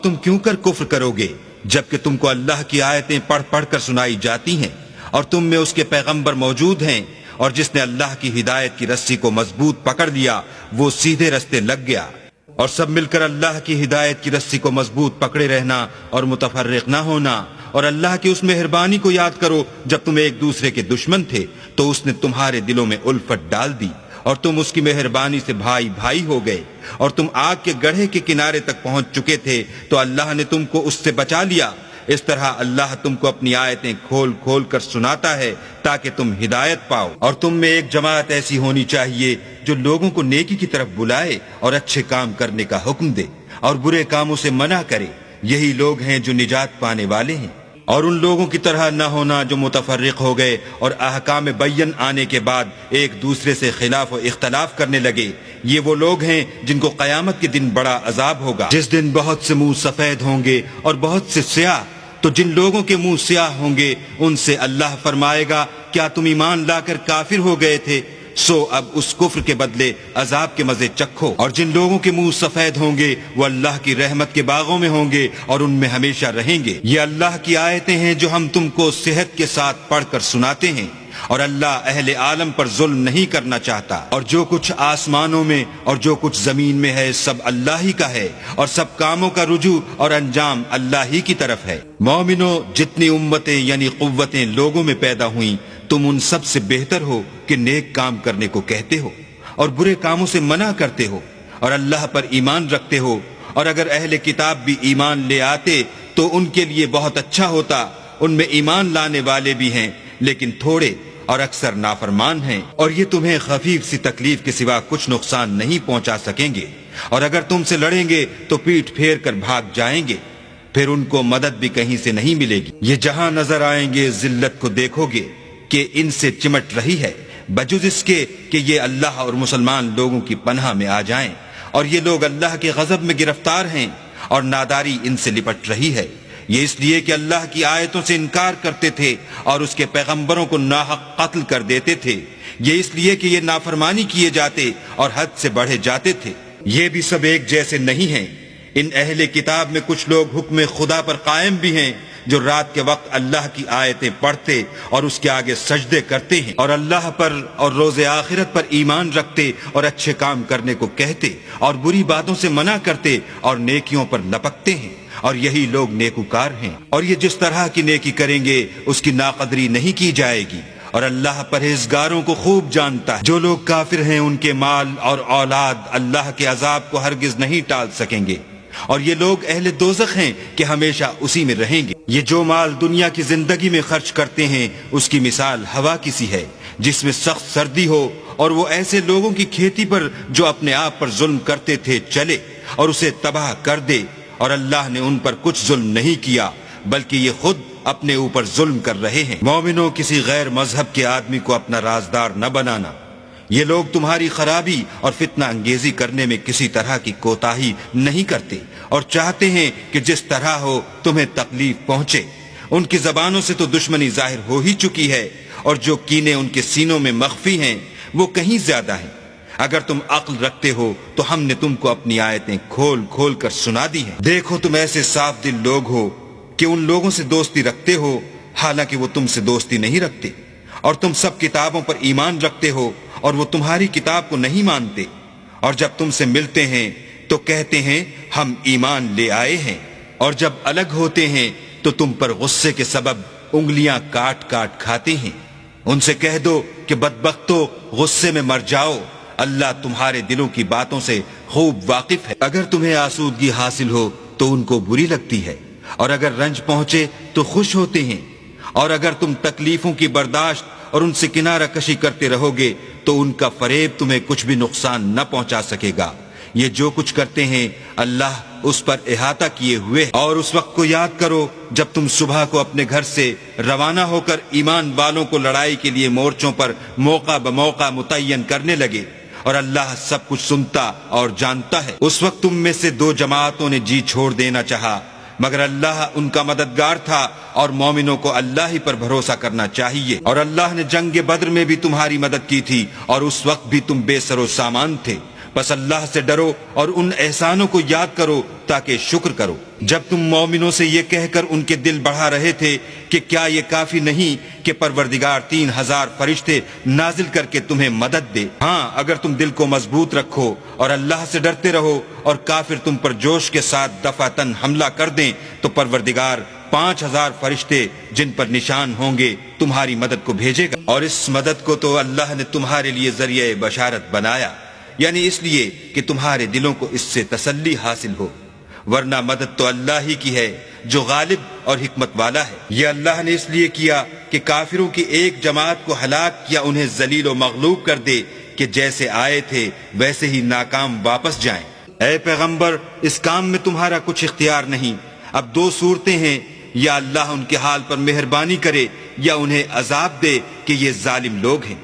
تم کیوں کر کفر کروگے جبکہ تم کو اللہ کی آیتیں پڑھ پڑھ کر سنائی جاتی ہیں اور تم میں اس کے پیغمبر موجود ہیں، اور جس نے اللہ کی ہدایت کی رسی کو مضبوط پکڑ لیا وہ سیدھے رستے لگ گیا۔ اور سب مل کر اللہ کی ہدایت کی رسی کو مضبوط پکڑے رہنا اور متفرق نہ ہونا، اور اللہ کی اس مہربانی کو یاد کرو جب تم ایک دوسرے کے دشمن تھے تو اس نے تمہارے دلوں میں الفت ڈال دی اور تم اس کی مہربانی سے بھائی بھائی ہو گئے، اور تم آگ کے گڑھے کے کنارے تک پہنچ چکے تھے تو اللہ نے تم کو اس سے بچا لیا۔ اس طرح اللہ تم کو اپنی آیتیں کھول کھول کر سناتا ہے تاکہ تم ہدایت پاؤ۔ اور تم میں ایک جماعت ایسی ہونی چاہیے جو لوگوں کو نیکی کی طرف بلائے اور اچھے کام کرنے کا حکم دے اور برے کاموں سے منع کرے، یہی لوگ ہیں جو نجات پانے والے ہیں۔ اور ان لوگوں کی طرح نہ ہونا جو متفرق ہو گئے اور احکام بین آنے کے بعد ایک دوسرے سے خلاف و اختلاف کرنے لگے، یہ وہ لوگ ہیں جن کو قیامت کے دن بڑا عذاب ہوگا، جس دن بہت سے منہ سفید ہوں گے اور بہت سے سیاہ۔ تو جن لوگوں کے منہ سیاہ ہوں گے ان سے اللہ فرمائے گا کیا تم ایمان لا کر کافر ہو گئے تھے؟ سو اب اس کفر کے بدلے عذاب کے مزے چکھو۔ اور جن لوگوں کے منہ سفید ہوں گے وہ اللہ کی رحمت کے باغوں میں ہوں گے اور ان میں ہمیشہ رہیں گے۔ یہ اللہ کی آیتیں ہیں جو ہم تم کو صحت کے ساتھ پڑھ کر سناتے ہیں، اور اللہ اہل عالم پر ظلم نہیں کرنا چاہتا۔ اور جو کچھ آسمانوں میں اور جو کچھ زمین میں ہے سب اللہ ہی کا ہے، اور سب کاموں کا رجوع اور انجام اللہ ہی کی طرف ہے۔ مومنو، جتنی امتیں یعنی قوتیں لوگوں میں پیدا ہوئیں تم ان سب سے بہتر ہو کہ نیک کام کرنے کو کہتے ہو اور برے کاموں سے منع کرتے ہو اور اللہ پر ایمان رکھتے ہو۔ اور اگر اہل کتاب بھی ایمان لے آتے تو ان کے لیے بہت اچھا ہوتا، ان میں ایمان لانے والے بھی ہیں لیکن تھوڑے اور اکثر نافرمان ہیں، اور یہ تمہیں خفیف سی تکلیف کے سوا کچھ نقصان نہیں پہنچا سکیں گے، اور اگر تم سے لڑیں گے تو پیٹھ پھیر کر بھاگ جائیں گے، پھر ان کو مدد بھی کہیں سے نہیں ملے گی۔ یہ جہاں نظر آئیں گے ذلت کو دیکھو گے کہ ان سے چمٹ رہی ہے، بجز اس کے کہ یہ اللہ اور مسلمان لوگوں کی پناہ میں آ جائیں، اور یہ لوگ اللہ کے غضب میں گرفتار ہیں اور ناداری ان سے لپٹ رہی ہے۔ یہ اس لیے کہ اللہ کی آیتوں سے انکار کرتے تھے اور اس کے پیغمبروں کو ناحق قتل کر دیتے تھے، یہ اس لیے کہ یہ نافرمانی کیے جاتے اور حد سے بڑھے جاتے تھے۔ یہ بھی سب ایک جیسے نہیں ہیں، ان اہل کتاب میں کچھ لوگ حکم خدا پر قائم بھی ہیں جو رات کے وقت اللہ کی آیتیں پڑھتے اور اس کے آگے سجدے کرتے ہیں، اور اللہ پر اور روز آخرت پر ایمان رکھتے اور اچھے کام کرنے کو کہتے اور بری باتوں سے منع کرتے اور نیکیوں پر لپکتے ہیں، اور یہی لوگ نیکوکار ہیں۔ اور یہ جس طرح کی نیکی کریں گے اس کی ناقدری نہیں کی جائے گی، اور اللہ پرہیزگاروں کو خوب جانتا ہے۔ جو لوگ کافر ہیں ان کے مال اور اولاد اللہ کے عذاب کو ہرگز نہیں ٹال سکیں گے، اور یہ لوگ اہل دوزخ ہیں کہ ہمیشہ اسی میں رہیں گے۔ یہ جو مال دنیا کی زندگی میں خرچ کرتے ہیں اس کی مثال ہوا کی سی ہے جس میں سخت سردی ہو، اور وہ ایسے لوگوں کی کھیتی پر جو اپنے آپ پر ظلم کرتے تھے چلے اور اسے تباہ کر دے، اور اللہ نے ان پر کچھ ظلم نہیں کیا بلکہ یہ خود اپنے اوپر ظلم کر رہے ہیں۔ مومنوں، کسی غیر مذہب کے آدمی کو اپنا رازدار نہ بنانا، یہ لوگ تمہاری خرابی اور فتنہ انگیزی کرنے میں کسی طرح کی کوتاہی نہیں کرتے اور چاہتے ہیں کہ جس طرح ہو تمہیں تکلیف پہنچے۔ ان کی زبانوں سے تو دشمنی ظاہر ہو ہی چکی ہے، اور جو کینے ان کے سینوں میں مخفی ہیں وہ کہیں زیادہ ہیں۔ اگر تم عقل رکھتے ہو تو ہم نے تم کو اپنی آیتیں کھول کھول کر سنا دی ہیں۔ دیکھو تم ایسے صاف دل لوگ ہو کہ ان لوگوں سے دوستی رکھتے ہو حالانکہ وہ تم سے دوستی نہیں رکھتے، اور تم سب کتابوں پر ایمان رکھتے ہو اور وہ تمہاری کتاب کو نہیں مانتے، اور جب تم سے ملتے ہیں تو کہتے ہیں ہم ایمان لے آئے ہیں، اور جب الگ ہوتے ہیں تو تم پر غصے کے سبب انگلیاں کاٹ کاٹ کھاتے ہیں۔ ان سے کہہ دو کہ بدبختو غصے میں مر جاؤ، اللہ تمہارے دلوں کی باتوں سے خوب واقف ہے۔ اگر تمہیں آسودگی حاصل ہو تو ان کو بری لگتی ہے، اور اگر رنج پہنچے تو خوش ہوتے ہیں، اور اگر تم تکلیفوں کی برداشت اور ان سے کنارہ کشی کرتے رہو گے تو ان کا فریب تمہیں کچھ بھی نقصان نہ پہنچا سکے گا۔ یہ جو کچھ کرتے ہیں اللہ اس پر احاطہ کیے ہوئے ہے۔ اور اس وقت کو یاد کرو جب تم صبح کو اپنے گھر سے روانہ ہو کر ایمان والوں کو لڑائی کے لیے مورچوں پر موقع بموقع متعین کرنے لگے، اور اللہ سب کچھ سنتا اور جانتا ہے۔ اس وقت تم میں سے دو جماعتوں نے جی چھوڑ دینا چاہا، مگر اللہ ان کا مددگار تھا، اور مومنوں کو اللہ ہی پر بھروسہ کرنا چاہیے۔ اور اللہ نے جنگ بدر میں بھی تمہاری مدد کی تھی، اور اس وقت بھی تم بے سر و سامان تھے، بس اللہ سے ڈرو اور ان احسانوں کو یاد کرو تاکہ شکر کرو۔ جب تم مومنوں سے یہ کہہ کر ان کے دل بڑھا رہے تھے کہ کیا یہ کافی نہیں کہ پروردگار 3000 فرشتے نازل کر کے تمہیں مدد دے؟ ہاں، اگر تم دل کو مضبوط رکھو اور اللہ سے ڈرتے رہو اور کافر تم پر جوش کے ساتھ دفعتاً حملہ کر دیں تو پروردگار 5000 فرشتے جن پر نشان ہوں گے تمہاری مدد کو بھیجے گا، اور اس مدد کو تو اللہ نے تمہارے لیے ذریعہ بشارت بنایا، یعنی اس لیے کہ تمہارے دلوں کو اس سے تسلی حاصل ہو، ورنہ مدد تو اللہ ہی کی ہے جو غالب اور حکمت والا ہے۔ یہ اللہ نے اس لیے کیا کہ کافروں کی ایک جماعت کو ہلاک یا انہیں ذلیل و مغلوب کر دے کہ جیسے آئے تھے ویسے ہی ناکام واپس جائیں۔ اے پیغمبر، اس کام میں تمہارا کچھ اختیار نہیں۔ اب دو صورتیں ہیں، یا اللہ ان کے حال پر مہربانی کرے یا انہیں عذاب دے کہ یہ ظالم لوگ ہیں۔